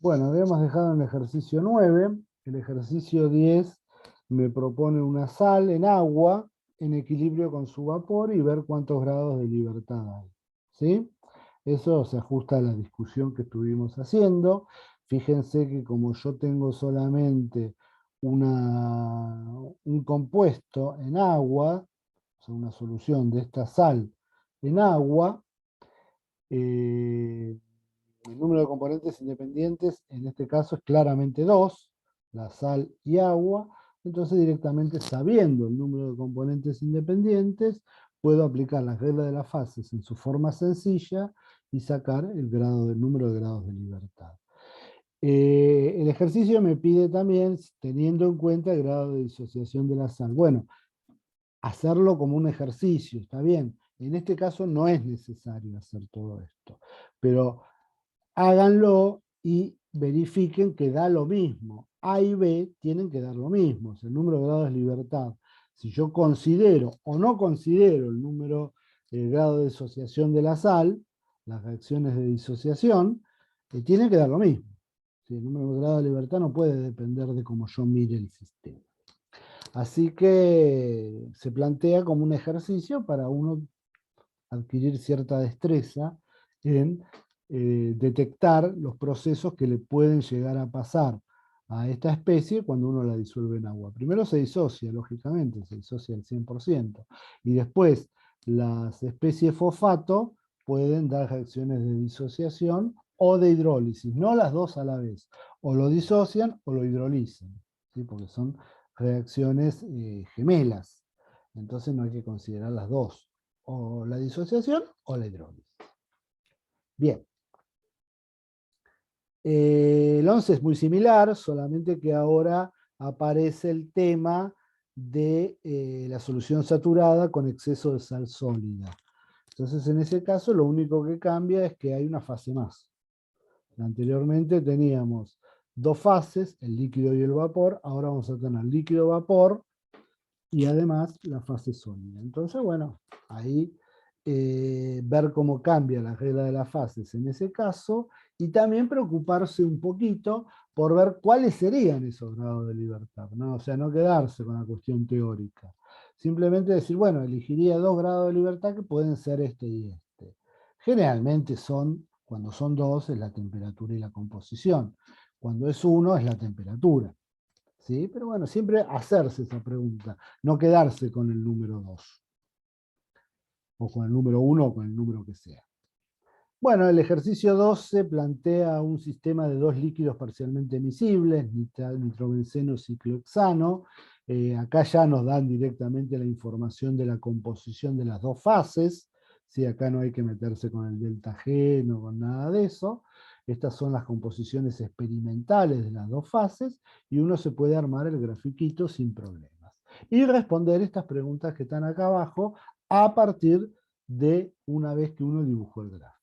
Bueno, habíamos dejado en el ejercicio 9. El ejercicio 10 me propone una sal en agua en equilibrio con su vapor y ver cuántos grados de libertad hay. ¿Sí? Eso se ajusta a la discusión que estuvimos haciendo. Fíjense que como yo tengo solamente un compuesto en agua, o sea, una solución de esta sal en agua, el número de componentes independientes en este caso es claramente 2, la sal y agua. Entonces directamente sabiendo el número de componentes independientes, puedo aplicar las reglas de las fases en su forma sencilla y sacar el número de grados de libertad. El ejercicio me pide también, teniendo en cuenta el grado de disociación de la sal. Bueno, hacerlo como un ejercicio, está bien. En este caso no es necesario hacer todo esto, pero háganlo y verifiquen que da lo mismo. A y B tienen que dar lo mismo, o sea, el número de grados de libertad. Si yo considero o no considero el grado de disociación de la sal, las reacciones de disociación, tienen que dar lo mismo. ¿Sí? El número de grados de libertad no puede depender de cómo yo mire el sistema. Así que se plantea como un ejercicio para uno adquirir cierta destreza en detectar los procesos que le pueden llegar a pasar a esta especie cuando uno la disuelve en agua. Primero se disocia, lógicamente, se disocia al 100%, y después las especies fosfato pueden dar reacciones de disociación o de hidrólisis, no las dos a la vez, o lo disocian o lo hidrolizan, ¿sí? Porque son reacciones gemelas, entonces no hay que considerar las dos, o la disociación o la hidrólisis. Bien. El 11 es muy similar, solamente que ahora aparece el tema de la solución saturada con exceso de sal sólida. Entonces, en ese caso, lo único que cambia es que hay una fase más. Anteriormente teníamos dos fases, el líquido y el vapor. Ahora vamos a tener líquido-vapor y además la fase sólida. Entonces, bueno, ahí ver cómo cambia la regla de las fases en ese caso, y también preocuparse un poquito por ver cuáles serían esos grados de libertad, ¿no? O sea, no quedarse con la cuestión teórica. Simplemente decir, bueno, elegiría 2 grados de libertad que pueden ser este y este. Generalmente cuando son 2 es la temperatura y la composición. Cuando es 1 es la temperatura. ¿Sí? Pero bueno, siempre hacerse esa pregunta, no quedarse con el número 2, o con el número 1 o con el número que sea. Bueno, el ejercicio 12 plantea un sistema de dos líquidos parcialmente miscibles, nitrobenceno, ciclohexano. Acá ya nos dan directamente la información de la composición de las dos fases. ¿Sí? Acá no hay que meterse con el delta G, no con nada de eso. Estas son las composiciones experimentales de las dos fases y uno se puede armar el grafiquito sin problemas. Y responder estas preguntas que están acá abajo a partir de una vez que uno dibujó el gráfico.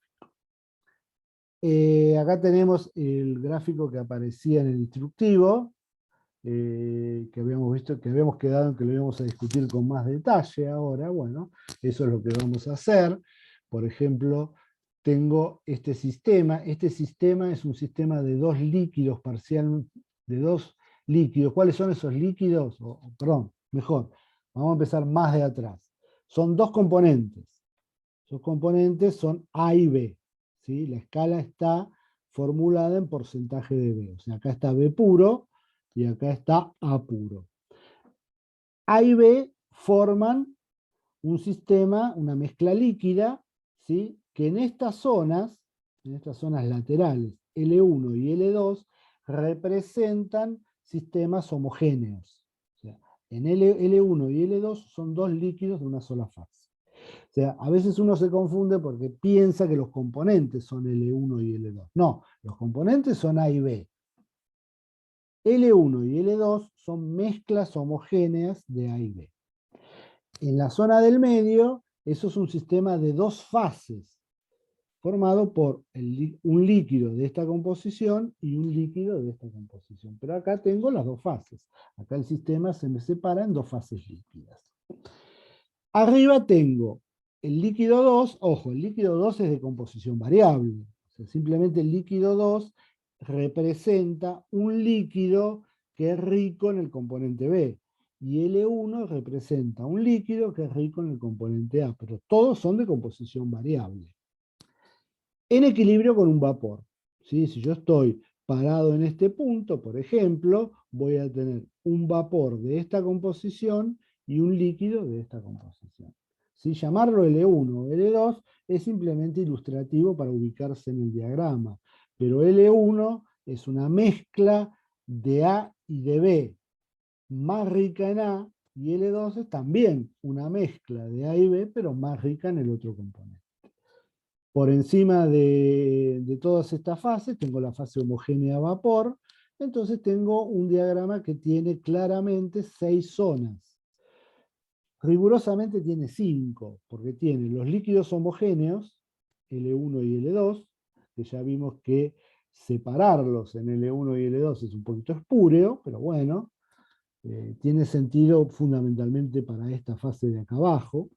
Acá tenemos el gráfico que aparecía en el instructivo, que habíamos visto, que habíamos quedado en que lo íbamos a discutir con más detalle ahora. Bueno, eso es lo que vamos a hacer. Por ejemplo, tengo este sistema. Este sistema es un sistema de dos líquidos de dos líquidos. ¿Cuáles son esos líquidos? Perdón, mejor, vamos a empezar más de atrás. Son dos componentes. Esos componentes son A y B. ¿Sí? La escala está formulada en porcentaje de B. O sea, acá está B puro y acá está A puro. A y B forman un sistema, una mezcla líquida, ¿sí? Que en estas zonas laterales, L1 y L2, representan sistemas homogéneos. O sea, en L1 y L2 son dos líquidos de una sola fase. O sea, a veces uno se confunde porque piensa que los componentes son L1 y L2. No, los componentes son A y B. L1 y L2 son mezclas homogéneas de A y B. En la zona del medio, eso es un sistema de dos fases, formado por un líquido de esta composición y un líquido de esta composición. Pero acá tengo las dos fases. Acá el sistema se me separa en dos fases líquidas. Arriba tengo el líquido 2, ojo, el líquido 2 es de composición variable. O sea, simplemente el líquido 2 representa un líquido que es rico en el componente B. Y L1 representa un líquido que es rico en el componente A, pero todos son de composición variable. En equilibrio con un vapor. ¿Sí? Si yo estoy parado en este punto, por ejemplo, voy a tener un vapor de esta composición y un líquido de esta composición. ¿Sí? Llamarlo L1 o L2 es simplemente ilustrativo para ubicarse en el diagrama, pero L1 es una mezcla de A y de B, más rica en A, y L2 es también una mezcla de A y B, pero más rica en el otro componente. Por encima de todas estas fases tengo la fase homogénea a vapor, entonces tengo un diagrama que tiene claramente 6 zonas. Rigurosamente tiene 5, porque tiene los líquidos homogéneos, L1 y L2, que ya vimos que separarlos en L1 y L2 es un poquito espúreo, pero bueno, tiene sentido fundamentalmente para esta fase de acá abajo.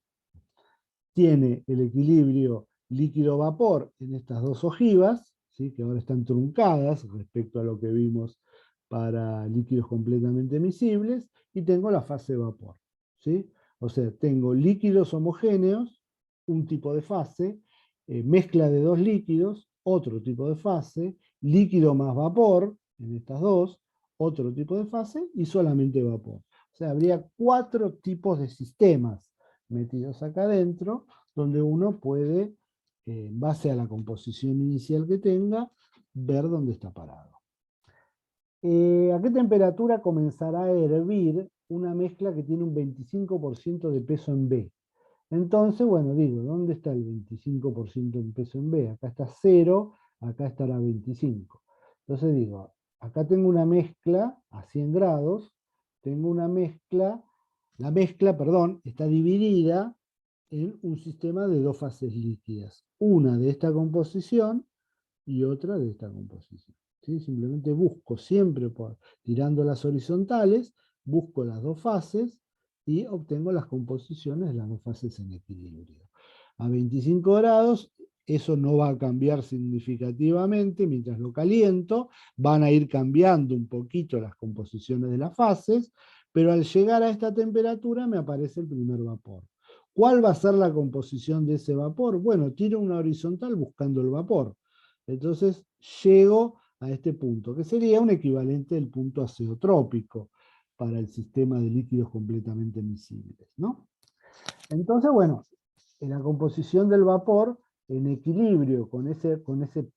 Tiene el equilibrio líquido-vapor en estas dos ojivas, ¿sí? Que ahora están truncadas respecto a lo que vimos para líquidos completamente miscibles, y tengo la fase vapor. ¿Sí? O sea, tengo líquidos homogéneos, un tipo de fase, mezcla de dos líquidos, otro tipo de fase, líquido más vapor, en estas dos, otro tipo de fase, y solamente vapor. O sea, habría 4 tipos de sistemas metidos acá adentro, donde uno puede, en base a la composición inicial que tenga, ver dónde está parado. ¿A qué temperatura comenzará a hervir una mezcla que tiene un 25% de peso en B? Entonces, bueno, digo, ¿dónde está el 25% en peso en B? Acá está 0, acá estará 25. Entonces digo, acá tengo una mezcla a 100 grados, tengo una mezcla, la mezcla, perdón, está dividida en un sistema de dos fases líquidas. Una de esta composición y otra de esta composición. ¿Sí? Simplemente busco siempre, tirando las horizontales, busco las dos fases y obtengo las composiciones de las dos fases en equilibrio. A 25 grados eso no va a cambiar significativamente mientras lo caliento, van a ir cambiando un poquito las composiciones de las fases, pero al llegar a esta temperatura me aparece el primer vapor. ¿Cuál va a ser la composición de ese vapor? Bueno, tiro una horizontal buscando el vapor. Entonces llego a este punto, que sería un equivalente del punto azeotrópico para el sistema de líquidos completamente miscibles, ¿no? Entonces, bueno, en la composición del vapor, en equilibrio con ese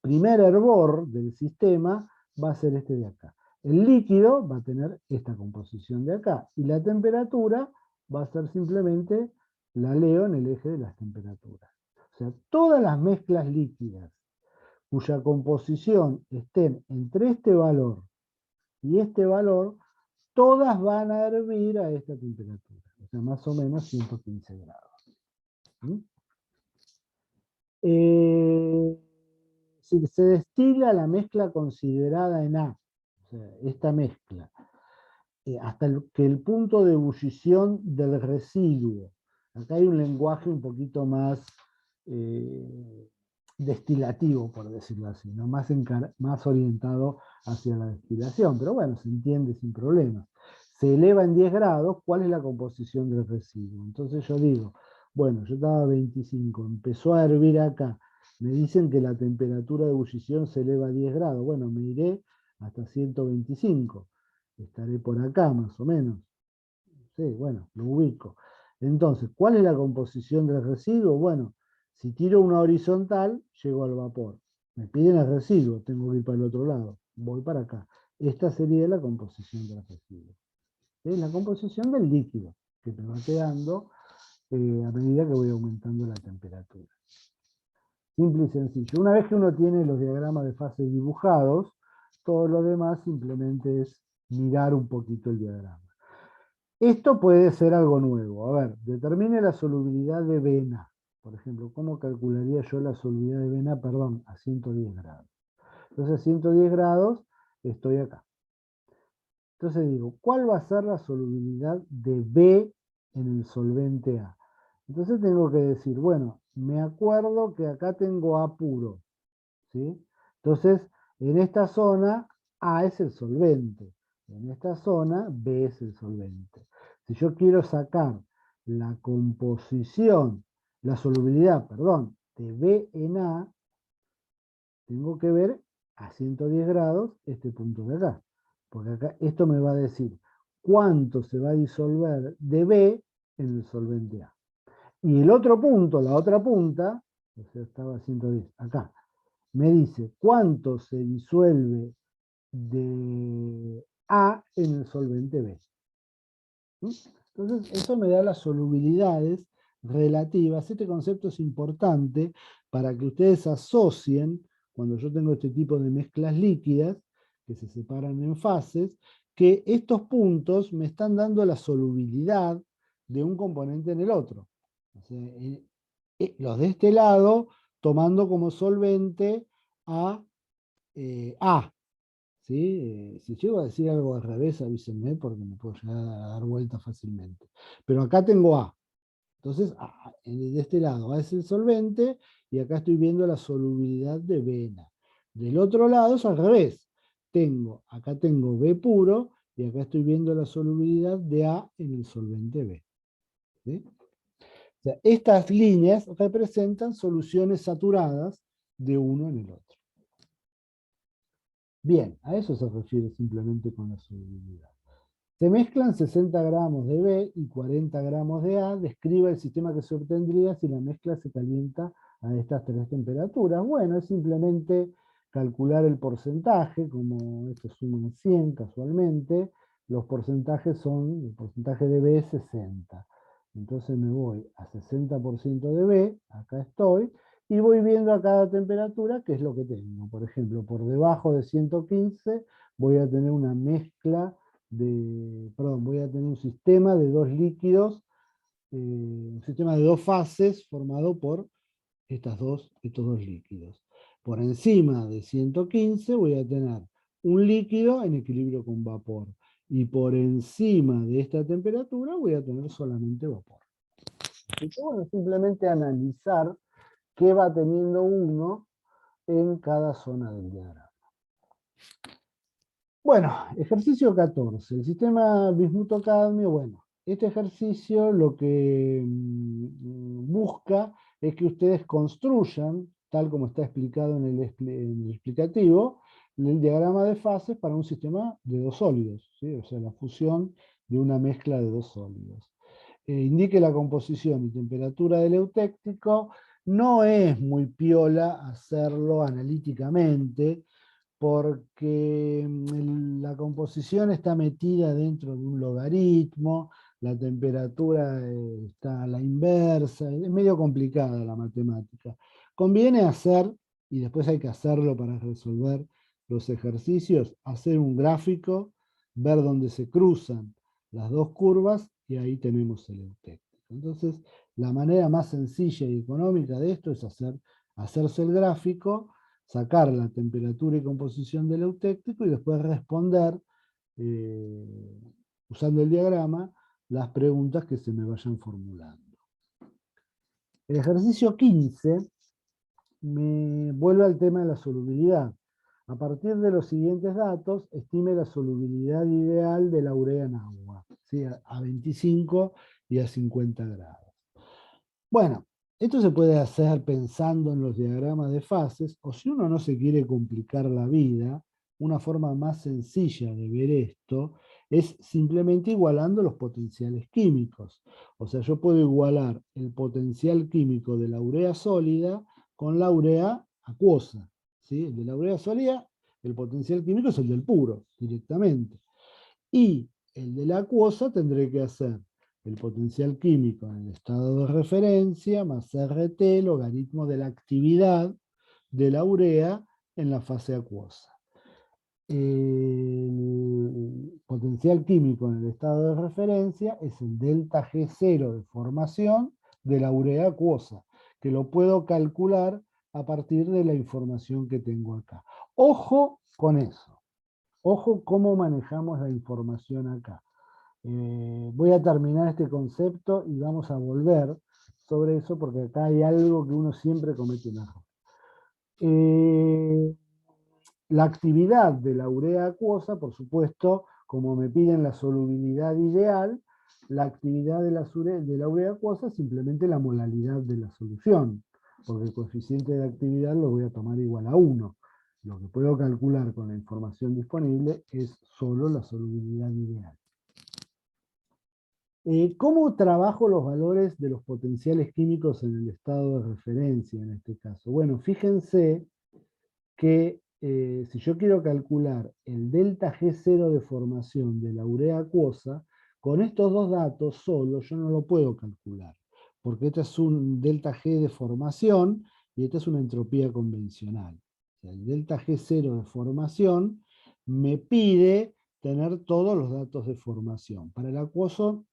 primer hervor del sistema, va a ser este de acá. El líquido va a tener esta composición de acá, y la temperatura va a ser simplemente, la leo en el eje de las temperaturas. O sea, todas las mezclas líquidas cuya composición estén entre este valor y este valor, todas van a hervir a esta temperatura, o sea, más o menos 115 grados. ¿Sí? Si se destila la mezcla considerada en A, o sea, esta mezcla, hasta que el punto de ebullición del residuo, acá hay un lenguaje un poquito más destilativo, por decirlo así, ¿no? Más orientado hacia la destilación, pero bueno, se entiende sin problemas. Se eleva en 10 grados, ¿cuál es la composición del residuo? Entonces yo digo, bueno, yo estaba a 25, empezó a hervir acá, me dicen que la temperatura de ebullición se eleva a 10 grados, bueno, me iré hasta 125, estaré por acá más o menos. Sí, bueno, lo ubico. Entonces, ¿cuál es la composición del residuo? Bueno, si tiro una horizontal, llego al vapor. Me piden el residuo, tengo que ir para el otro lado. Voy para acá. Esta sería la composición del residuo. Es la composición del líquido que me va quedando a medida que voy aumentando la temperatura. Simple y sencillo. Una vez que uno tiene los diagramas de fase dibujados, todo lo demás simplemente es mirar un poquito el diagrama. Esto puede ser algo nuevo. A ver, determine la solubilidad de vena. Por ejemplo, ¿cómo calcularía yo la solubilidad de vena, perdón, a 110 grados? Entonces, a 110 grados estoy acá. Entonces digo, ¿cuál va a ser la solubilidad de B en el solvente A? Entonces tengo que decir, bueno, me acuerdo que acá tengo A puro, ¿sí? Entonces, En esta zona A es el solvente, en esta zona B es el solvente. Si yo quiero sacar la composición, la solubilidad, perdón, de B en A, tengo que ver a 110 grados este punto de acá. Porque acá esto me va a decir cuánto se va a disolver de B en el solvente A. Y el otro punto, la otra punta, o sea, estaba a 110, acá, me dice cuánto se disuelve de A en el solvente B. Entonces, eso me da las solubilidades relativas. Este concepto es importante para que ustedes asocien, cuando yo tengo este tipo de mezclas líquidas, que se separan en fases, que estos puntos me están dando la solubilidad de un componente en el otro. O sea, los de este lado tomando como solvente A. ¿Sí? Si llego a decir algo al revés, avísenme porque me puedo llegar a dar vuelta fácilmente. Pero acá tengo A. Entonces, de este lado A es el solvente y acá estoy viendo la solubilidad de B en A. Del otro lado es al revés. Acá tengo B puro y acá estoy viendo la solubilidad de A en el solvente B. ¿Sí? O sea, estas líneas representan soluciones saturadas de uno en el otro. Bien, a eso se refiere simplemente con la solubilidad. Se mezclan 60 gramos de B y 40 gramos de A. Describa el sistema que se obtendría si la mezcla se calienta a estas tres temperaturas. Bueno, es simplemente calcular el porcentaje, como esto suma 100 casualmente. Los porcentajes son, el porcentaje de B es 60. Entonces me voy a 60% de B, acá estoy, y voy viendo a cada temperatura qué es lo que tengo. Por ejemplo, por debajo de 115 voy a tener una mezcla voy a tener un sistema de dos líquidos, un sistema de dos fases formado por estos dos líquidos. Por encima de 115 voy a tener un líquido en equilibrio con vapor. Y por encima de esta temperatura voy a tener solamente vapor. Así que bueno, simplemente analizar qué va teniendo uno en cada zona del diagrama. Bueno, ejercicio 14. El sistema bismuto-cadmio, bueno, este ejercicio lo que busca es que ustedes construyan, tal como está explicado en el explicativo, el diagrama de fases para un sistema de dos sólidos, ¿sí? O sea, la fusión de una mezcla de dos sólidos. Indique la composición y temperatura del eutéctico. No es muy piola hacerlo analíticamente, porque la composición está metida dentro de un logaritmo, la temperatura está a la inversa, es medio complicada la matemática. Conviene hacer, y después hay que hacerlo para resolver los ejercicios, hacer un gráfico, ver dónde se cruzan las dos curvas y ahí tenemos el eutéctico. Entonces, la manera más sencilla y económica de esto es hacerse el gráfico, sacar la temperatura y composición del eutéctico y después responder, usando el diagrama, las preguntas que se me vayan formulando. El ejercicio 15 me vuelve al tema de la solubilidad. A partir de los siguientes datos, estime la solubilidad ideal de la urea en agua, ¿sí? A 25 y a 50 grados. Bueno, esto se puede hacer pensando en los diagramas de fases, o si uno no se quiere complicar la vida, una forma más sencilla de ver esto es simplemente igualando los potenciales químicos. O sea, yo puedo igualar el potencial químico de la urea sólida con la urea acuosa. ¿Sí? El de la urea sólida, el potencial químico es el del puro, directamente. Y el de la acuosa tendré que hacer el potencial químico en el estado de referencia más RT, logaritmo de la actividad de la urea en la fase acuosa. El potencial químico en el estado de referencia es el delta G0 de formación de la urea acuosa, que lo puedo calcular a partir de la información que tengo acá. Ojo con eso. Ojo cómo manejamos la información acá. Voy a terminar este concepto y vamos a volver sobre eso porque acá hay algo que uno siempre comete un error. la actividad de la urea acuosa, por supuesto, como me piden la solubilidad ideal, la actividad de la urea acuosa es simplemente la molalidad de la solución, porque el coeficiente de actividad lo voy a tomar igual a 1. Lo que puedo calcular con la información disponible es solo la solubilidad ideal. ¿Cómo trabajo los valores de los potenciales químicos en el estado de referencia en este caso? Bueno, fíjense que si yo quiero calcular el delta G0 de formación de la urea acuosa, con estos dos datos solo yo no lo puedo calcular, porque este es un delta G de formación y esta es una entropía convencional. O sea, el delta G0 de formación me pide tener todos los datos de formación. Para el acuoso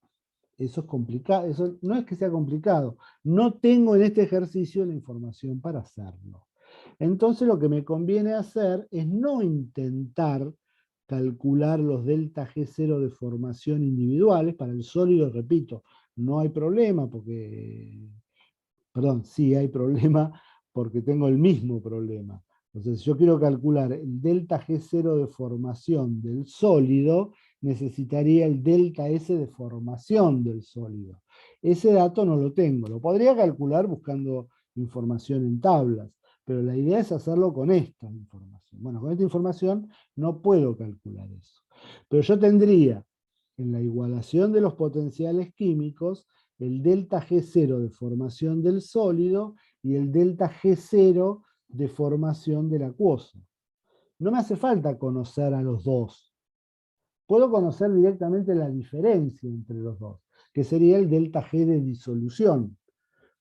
eso es complicado, eso no es que sea complicado, no tengo en este ejercicio la información para hacerlo. Entonces lo que me conviene hacer es no intentar calcular los delta G0 de formación individuales. Para el sólido, repito, no hay problema porque, perdón, sí hay problema porque tengo el mismo problema. Entonces, si yo quiero calcular el delta G0 de formación del sólido, necesitaría el delta S de formación del sólido. Ese dato no lo tengo. Lo podría calcular buscando información en tablas, pero la idea es hacerlo con esta información. Bueno, con esta información no puedo calcular eso. Pero yo tendría en la igualación de los potenciales químicos el delta G0 de formación del sólido y el delta G0 de formación del acuoso. No me hace falta conocer a los dos. Puedo conocer directamente la diferencia entre los dos, que sería el delta G de disolución,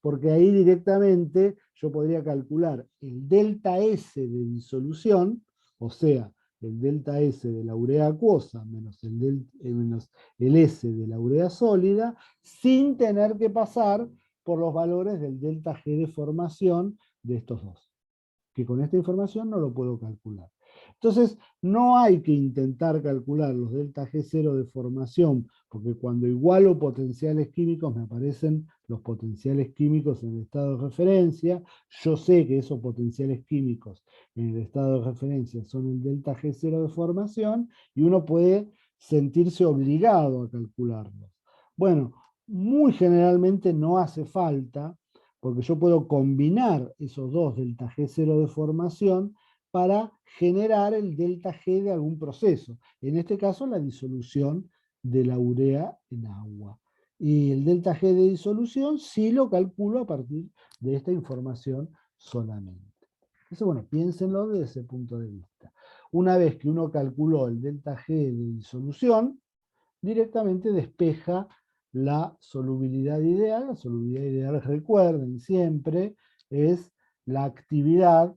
porque ahí directamente yo podría calcular el delta S de disolución, o sea, el delta S de la urea acuosa menos el S de la urea sólida, sin tener que pasar por los valores del delta G de formación de estos dos, que con esta información no lo puedo calcular. Entonces, no hay que intentar calcular los delta G0 de formación, porque cuando igualo potenciales químicos me aparecen los potenciales químicos en el estado de referencia. Yo sé que esos potenciales químicos en el estado de referencia son el delta G0 de formación y uno puede sentirse obligado a calcularlos. Bueno, muy generalmente no hace falta, porque yo puedo combinar esos dos delta G0 de formación para generar el delta G de algún proceso. En este caso, la disolución de la urea en agua. Y el delta G de disolución sí lo calculo a partir de esta información solamente. Entonces, bueno, piénsenlo desde ese punto de vista. Una vez que uno calculó el delta G de disolución, directamente despeja la solubilidad ideal. La solubilidad ideal, recuerden siempre, es la actividad,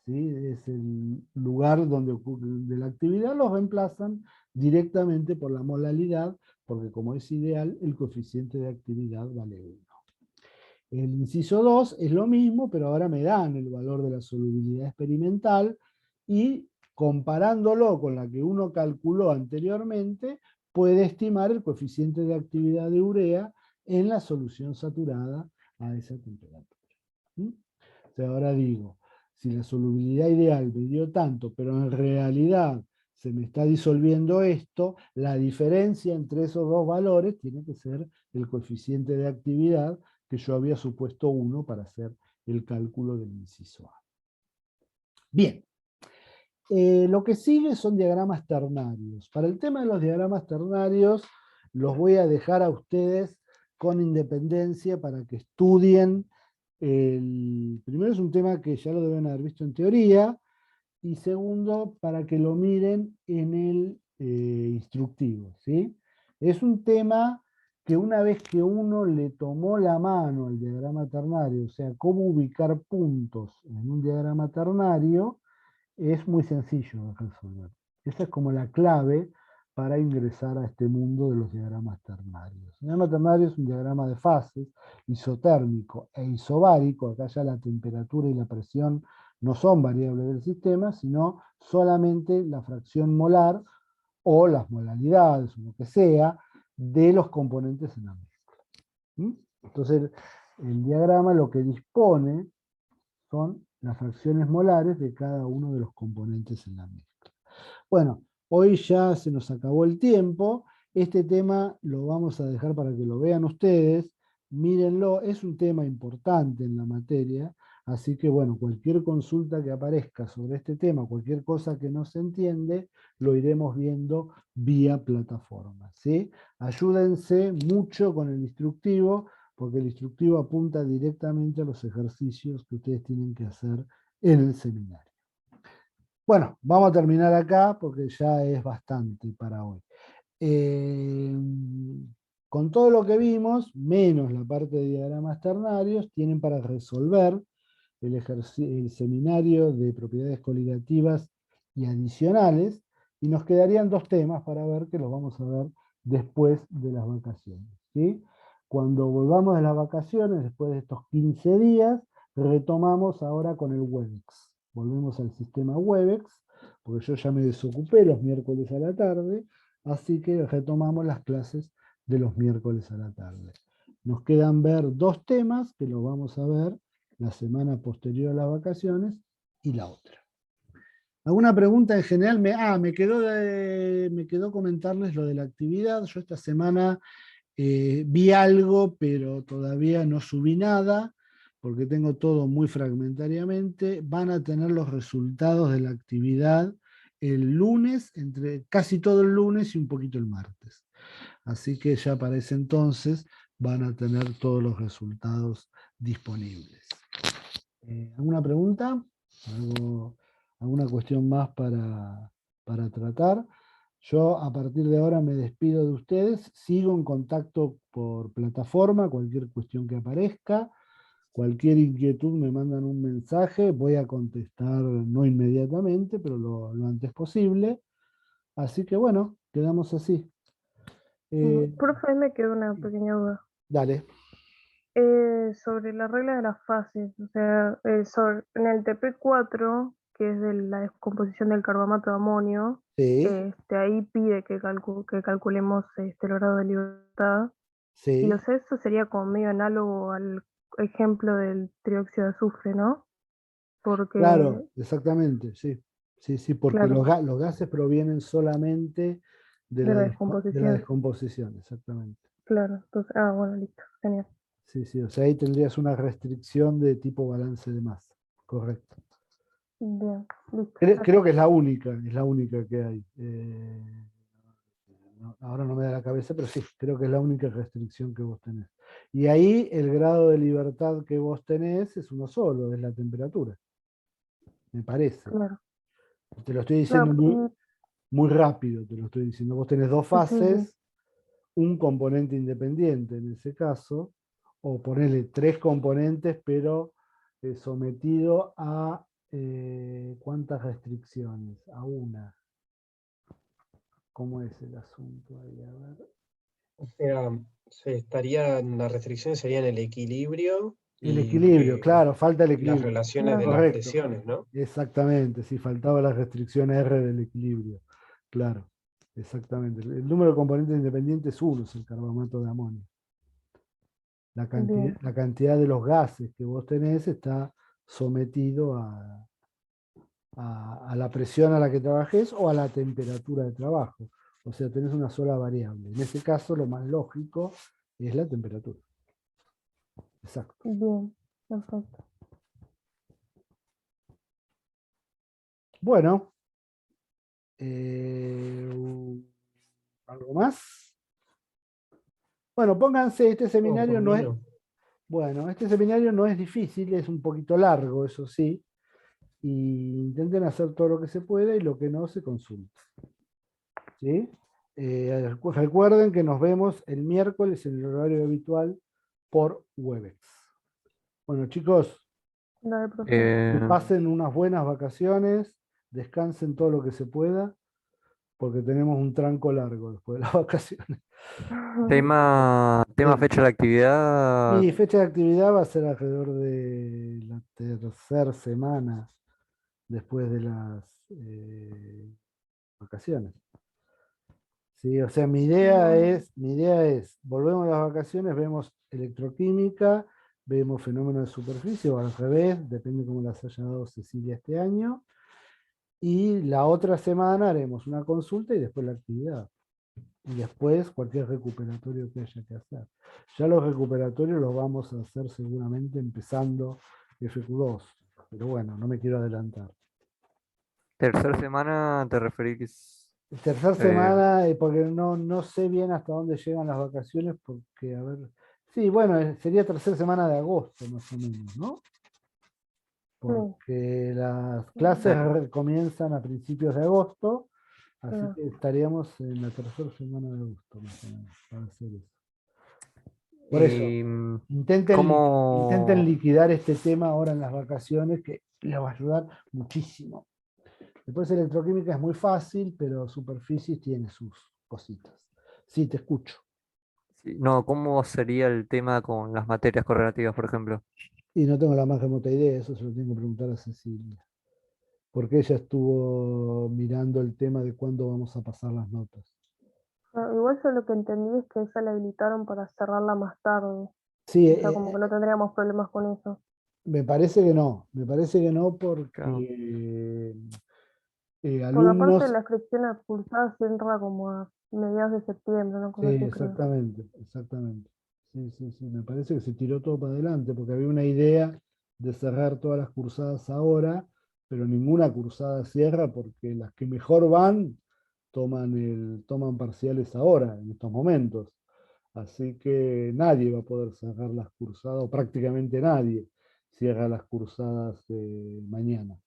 ¿sí? Es el lugar donde ocurre de la actividad, lo reemplazan directamente por la molalidad, porque como es ideal, el coeficiente de actividad vale 1. El inciso 2 es lo mismo, pero ahora me dan el valor de la solubilidad experimental y comparándolo con la que uno calculó anteriormente, puede estimar el coeficiente de actividad de urea en la solución saturada a esa temperatura. ¿Mm? O sea, ahora digo, si la solubilidad ideal me dio tanto, pero en realidad se me está disolviendo esto, la diferencia entre esos dos valores tiene que ser el coeficiente de actividad que yo había supuesto 1 para hacer el cálculo del inciso A. Bien. Lo que sigue son diagramas ternarios. Para el tema de los diagramas ternarios, los voy a dejar a ustedes con independencia para que estudien. Primero es un tema que ya lo deben haber visto en teoría, y segundo, para que lo miren en el instructivo, ¿sí? Es un tema que una vez que uno le tomó la mano al diagrama ternario, o sea, cómo ubicar puntos en un diagrama ternario, es muy sencillo de resolver. Esa es como la clave para ingresar a este mundo de los diagramas ternarios. El diagrama ternario es un diagrama de fases, isotérmico e isobárico. Acá ya la temperatura y la presión no son variables del sistema, sino solamente la fracción molar o las molalidades, o lo que sea, de los componentes en la mezcla. Entonces, el diagrama lo que dispone son las fracciones molares de cada uno de los componentes en la mezcla. Bueno, hoy ya se nos acabó el tiempo. Este tema lo vamos a dejar para que lo vean ustedes. Mírenlo, es un tema importante en la materia. Así que bueno, cualquier consulta que aparezca sobre este tema, cualquier cosa que no se entiende, lo iremos viendo vía plataforma, ¿sí? Ayúdense mucho con el instructivo, porque el instructivo apunta directamente a los ejercicios que ustedes tienen que hacer en el seminario. Bueno, vamos a terminar acá porque ya es bastante para hoy. Con todo lo que vimos, menos la parte de diagramas ternarios, tienen para resolver el seminario de propiedades coligativas y adicionales, y nos quedarían dos temas para ver que los vamos a ver después de las vacaciones, ¿sí? Cuando volvamos de las vacaciones, después de estos 15 días, retomamos ahora con el Webex. Volvemos al sistema Webex, porque yo ya me desocupé los miércoles a la tarde, así que retomamos las clases de los miércoles a la tarde. Nos quedan ver dos temas que los vamos a ver la semana posterior a las vacaciones y la otra. ¿Alguna pregunta en general? Me quedó comentarles lo de la actividad. Yo esta semana vi algo, pero todavía no subí nada, porque tengo todo muy fragmentariamente. Van a tener los resultados de la actividad el lunes, entre casi todo el lunes y un poquito el martes. Así que ya para ese entonces van a tener todos los resultados disponibles. ¿Alguna pregunta? ¿Alguna cuestión más para tratar? Yo a partir de ahora me despido de ustedes, sigo en contacto por plataforma, cualquier cuestión que aparezca, cualquier inquietud me mandan un mensaje, voy a contestar no inmediatamente, pero lo antes posible. Así que bueno, quedamos así. Profe, me quedó una pequeña duda. Dale. Sobre la regla de las fases, o sea, en el TP4, que es de la descomposición del carbamato de amonio, Sí, ahí pide que calculemos el grado de libertad. Y o sí. sea, eso sería como medio análogo al ejemplo del trióxido de azufre, ¿no? Porque, Claro, exactamente, sí. Sí, sí, porque claro, los gases provienen solamente de la de la descomposición, descomposición, exactamente. claro. Entonces, bueno, listo, genial. Sí, sí, o sea, ahí tendrías una restricción de tipo balance de masa, correcto. Bien, listo, Creo gracias. que es la única que hay. Ahora no me da la cabeza, pero sí, creo que es la única restricción que vos tenés. Y ahí el grado de libertad que vos tenés es uno solo, es la temperatura, me parece. Claro, Te lo estoy diciendo claro, muy rápido, te lo estoy diciendo. Vos tenés dos sí, sí, fases, un componente independiente en ese caso, o ponerle tres componentes, pero sometido a ¿cuántas restricciones? A una. ¿Cómo es el asunto ahí? A ver. O sea, las restricciones serían el equilibrio El equilibrio, claro, falta el y las equilibrio. relaciones de claro. las Correcto. presiones, ¿no? Exactamente, sí, faltaba la restricción R del equilibrio. Claro, exactamente. El número de componentes independientes es uno, es el carbamato de amonio. Bien, La cantidad de los gases que vos tenés está sometido a la presión a la que trabajes o a la temperatura de trabajo. O sea, tenés una sola variable. En ese caso, lo más lógico es la temperatura. Exacto. bien, perfecto. Bueno, ¿algo más? Bueno, pónganse, No, por mí no. bueno, este seminario no es difícil, es un poquito largo, eso sí, y intenten hacer todo lo que se puede y lo que no se consulta. ¿Sí? Recuerden que nos vemos el miércoles en el horario habitual por Webex. Bueno, chicos, Dale, profe. que Eh, pasen unas buenas vacaciones, descansen todo lo que se pueda, porque tenemos un tranco largo después de las vacaciones. tema Sí. fecha de actividad. Mi fecha de actividad va a ser alrededor de la tercera semana después de las vacaciones. Sí, o sea, Bueno, mi idea es, volvemos a las vacaciones, vemos electroquímica vemos fenómenos de superficie o al revés, depende cómo las haya dado Cecilia este año. Y la otra semana haremos una consulta y después la actividad. Y después cualquier recuperatorio que haya que hacer. Ya los recuperatorios los vamos a hacer seguramente empezando FQ2. Pero bueno, no me quiero adelantar. Tercera semana te referís. Tercera semana, porque no sé bien hasta dónde llegan las vacaciones, porque, a ver, sí, bueno, sería tercera semana de agosto más o menos, ¿no? Porque las clases comienzan a principios de agosto, así que estaríamos en la tercera semana de agosto más o menos para hacer eso. Por eso, Y intenten ¿cómo? liquidar este tema ahora en las vacaciones, que les va a ayudar muchísimo. Después electroquímica es muy fácil, pero superficies tiene sus cositas. Sí, te escucho. Sí, no, ¿cómo sería el tema con las materias correlativas, por ejemplo? Y no tengo la más remota idea, eso se lo tengo que preguntar a Cecilia. Porque ella estuvo mirando el tema de cuándo vamos a pasar las notas. Igual yo lo que entendí es que esa la habilitaron para cerrarla más tarde. Sí, O sea, como que no tendríamos problemas con eso. me parece que no Claro. porque Porque aparte alumnos, la inscripción a cursada cierra como a mediados de septiembre, una sí, cosa así creo. exactamente, exactamente. Sí, sí, sí, me parece que se tiró todo para adelante, porque había una idea de cerrar todas las cursadas ahora, pero ninguna cursada cierra porque las que mejor van toman parciales ahora, en estos momentos. Así que nadie va a poder cerrar las cursadas, o prácticamente nadie cierra las cursadas mañana.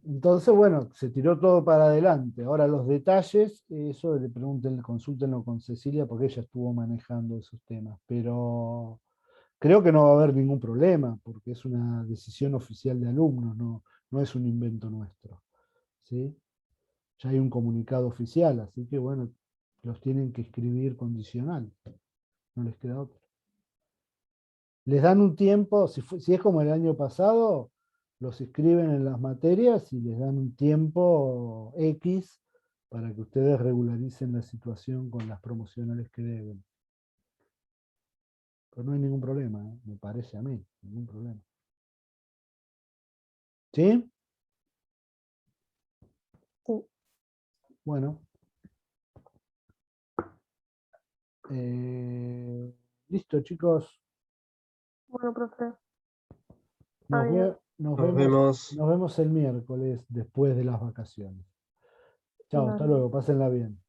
Entonces, bueno, se tiró todo para adelante. Ahora los detalles, eso le pregunten, consúltenlo con Cecilia porque ella estuvo manejando esos temas. Pero creo que no va a haber ningún problema porque es una decisión oficial de alumnos, no es un invento nuestro. ¿Sí? Ya hay un comunicado oficial, así que bueno, los tienen que escribir condicional. No les queda otra. Les dan un tiempo, si es como el año pasado, los inscriben en las materias y les dan un tiempo X para que ustedes regularicen la situación con las promocionales que deben. Pero no hay ningún problema, me parece a mí, ningún problema. ¿Sí? Sí. Bueno. Listo, chicos. Bueno, profe, está Nos, bien. Nos vemos. nos vemos el miércoles después de las vacaciones. Chao, hasta Dale. luego, pásenla bien.